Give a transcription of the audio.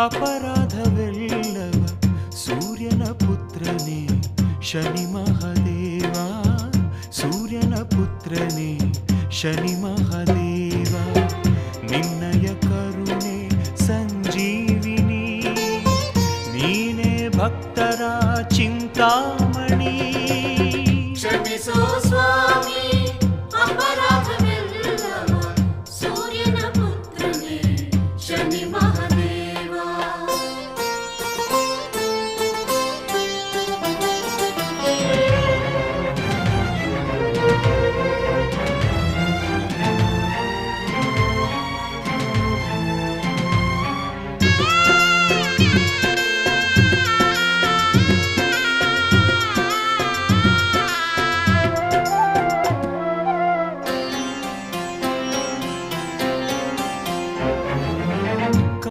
ಅಪರಾಧವೆಲ್ಲವ ಸೂರ್ಯನ ಪುತ್ರನೇ ಶನಿ ಮಹಾದೇವ, ಸೂರ್ಯನ ಪುತ್ರನೇ ಶನಿ ಮಹಾದೇವ. ನಿನ್ನಯ ಕರುಣೆ ಸಂಜೀವಿನಿ, ನೀನೇ ಭಕ್ತರ ಚಿಂತಾ